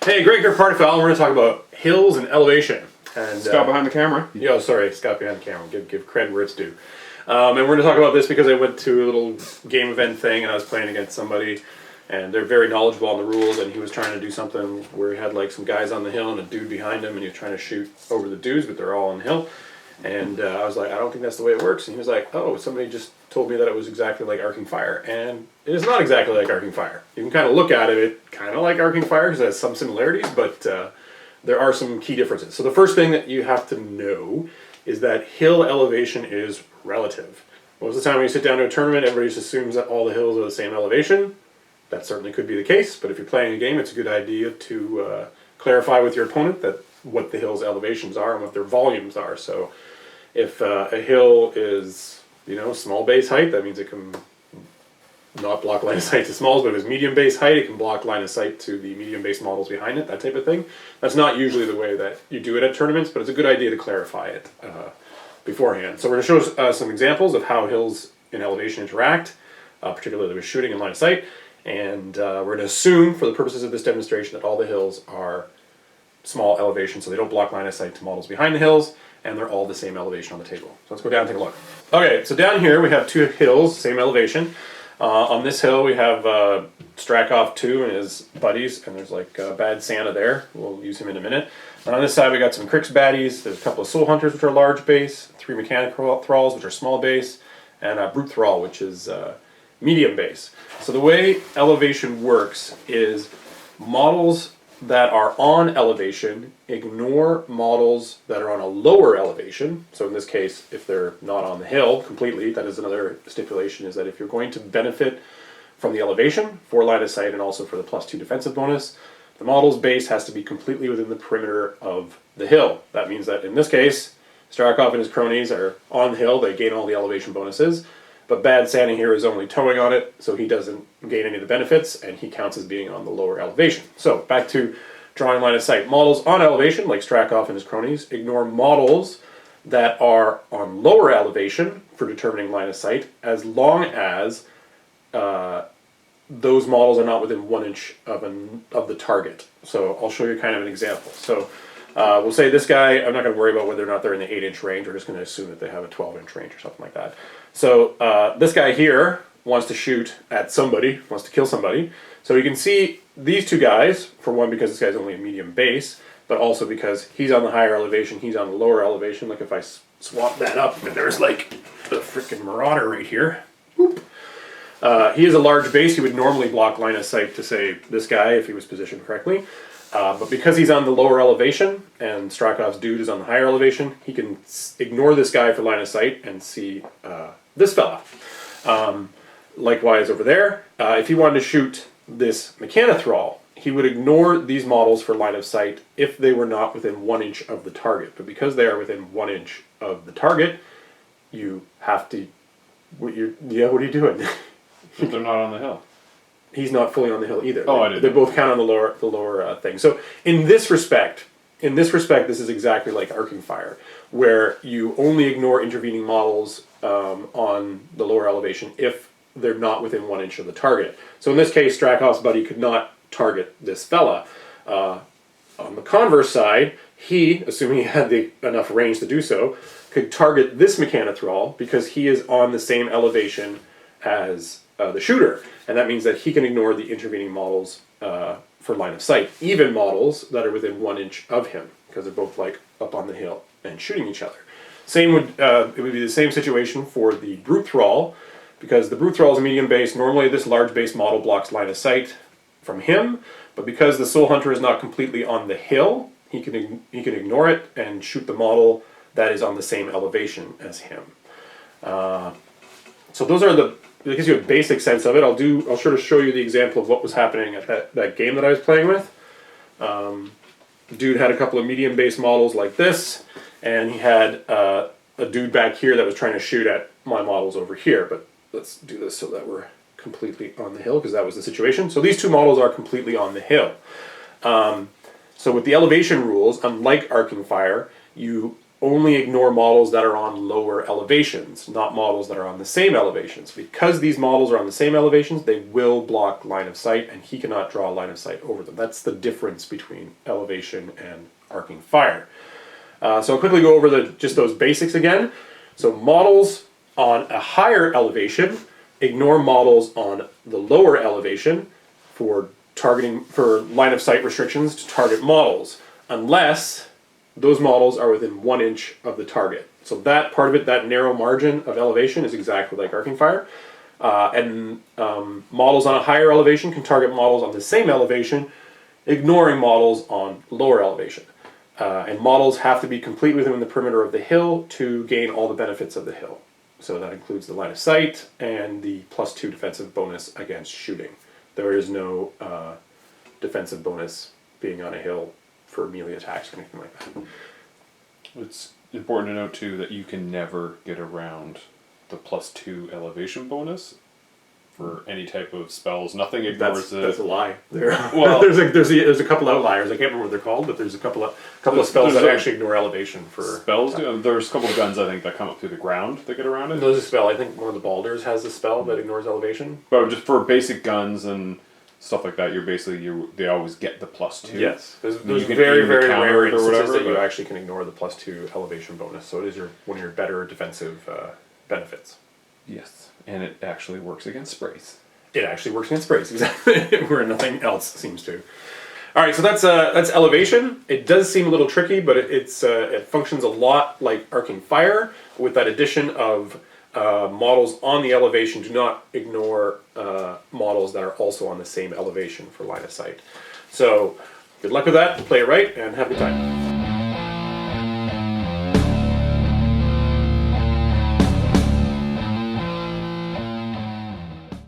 Hey, Greg here, Party Foul. We're going to talk about hills and elevation. And Scott behind the camera. Yeah, sorry, Scott behind the camera. Give cred where it's due. And we're going to talk about this because I went to a little game event thing and I was playing against somebody, and they're very knowledgeable on the rules. And he was trying to do something where he had like some guys on the hill and a dude behind him, and he was trying to shoot over the dudes, but they're all on the hill. And I was like, I don't think that's the way it works. And he was like, oh, somebody just told me that it was exactly like Arcing Fire. And it is not exactly like Arcing Fire. You can kind of look at it kind of like Arcing Fire because it has some similarities, but there are some key differences. So the first thing that you have to know is that hill elevation is relative. Most of the time when you sit down to a tournament, everybody just assumes that all the hills are the same elevation. That certainly could be the case, but if you're playing a game, it's a good idea to clarify with your opponent that what the hill's elevations are and what their volumes are. So if a hill is, small base height, that means it can not block line of sight to smalls, but if it's medium base height, it can block line of sight to the medium base models behind it, that type of thing. That's not usually the way that you do it at tournaments, but it's a good idea to clarify it beforehand. So we're going to show some examples of how hills in elevation interact, particularly with shooting and line of sight. And we're going to assume, for the purposes of this demonstration, that all the hills are small elevation, so they don't block line of sight to models behind the hills, and they're all the same elevation on the table. So let's go down and take a look. Okay, so down here we have two hills, same elevation. On this hill we have Strakov 2 and his buddies, and there's like Bad Santa there. We'll use him in a minute. And on this side we got some Crix baddies. There's a couple of Soul Hunters, which are large base, 3 Mechanic Thralls, which are small base, and a Brute Thrall, which is medium base. So the way elevation works is models that are on elevation ignore models that are on a lower elevation. So in this case, if they're not on the hill completely, that is another stipulation, is that if you're going to benefit from the elevation for line of sight and also for the +2 defensive bonus, the model's base has to be completely within the perimeter of the hill. That means that in this case, Strakov and his cronies are on the hill, they gain all the elevation bonuses, but Bad Santa here is only towing on it, so he doesn't gain any of the benefits, and he counts as being on the lower elevation. So, back to drawing line of sight. Models on elevation, like Strakov and his cronies, ignore models that are on lower elevation for determining line of sight, as long as those models are not within 1 inch of the target. So, I'll show you kind of an example. So, we'll say this guy, I'm not going to worry about whether or not they're in the 8-inch range. We're just going to assume that they have a 12-inch range or something like that. So this guy here wants to shoot at somebody, wants to kill somebody. So you can see these two guys, for one, because this guy's only a medium base, but also because he's on the higher elevation, he's on the lower elevation. Like if I swap that up, and there's like the freaking Marauder right here. Whoop. He is a large base. He would normally block line of sight to, say, this guy if he was positioned correctly. But because he's on the lower elevation and Strakov's dude is on the higher elevation, he can ignore this guy for line of sight and see this fella. Likewise over there, if he wanted to shoot this Mechanothrall, he would ignore these models for line of sight if they were not within 1 inch of the target. But because they are within 1 inch of the target, you have to... what are you doing? If they're not on the hill. He's not fully on the hill either. Oh, I didn't. They both count on the lower thing. So in this respect, this is exactly like Arcing Fire, where you only ignore intervening models on the lower elevation if they're not within 1 inch of the target. So in this case, Strakov's buddy could not target this fella. On the converse side, he, assuming he had enough range to do so, could target this Mechanothrall because he is on the same elevation as the shooter. And that means that he can ignore the intervening models for line of sight, even models that are within 1 inch of him, because they're both like up on the hill and shooting each other. It would be the same situation for the Brute Thrall, because the Brute Thrall is a medium base. Normally this large base model blocks line of sight from him, but because the Soul Hunter is not completely on the hill, he can ignore it and shoot the model that is on the same elevation as him. So those are it gives you a basic sense of it. I'll sort of show you the example of what was happening at that game that I was playing with. Dude had a couple of medium base models like this, and he had a dude back here that was trying to shoot at my models over here. But let's do this so that we're completely on the hill, because that was the situation. So these two models are completely on the hill. So with the elevation rules, unlike Arcing Fire, you only ignore models that are on lower elevations, not models that are on the same elevations. Because these models are on the same elevations, they will block line of sight, and he cannot draw a line of sight over them. That's the difference between elevation and arcing fire. So I'll quickly go over just those basics again. So models on a higher elevation ignore models on the lower elevation for line of sight restrictions to target models, unless those models are within 1 inch of the target. So that part of it, that narrow margin of elevation, is exactly like arcing fire. Models on a higher elevation can target models on the same elevation, ignoring models on lower elevation. And models have to be completely within the perimeter of the hill to gain all the benefits of the hill. So that includes the line of sight and the +2 defensive bonus against shooting. There is no defensive bonus being on a hill for melee attacks or anything like that. It's important to note too that you can never get around the +2 elevation bonus for any type of spells. Nothing ignores That's a lie. Well, there's a couple outliers. I can't remember what they're called, but there's a couple of spells that actually ignore elevation for spells. There's a couple of guns I think that come up through the ground that get around it. There's a spell. I think one of the Balders has a spell that ignores elevation. But just for basic guns and stuff like that, they always get the +2. Yes, there's You can very aim the rare counter or instances whatever, that you but- actually can ignore the +2 elevation bonus. So it is one of your better defensive benefits. Yes, and it actually works against sprays. It actually works against sprays, exactly, where nothing else seems to. All right, so that's elevation. It does seem a little tricky, but it functions a lot like arcing fire, with that addition of models on the elevation do not ignore models that are also on the same elevation for line of sight. So good luck with that, play it right, and have a good time.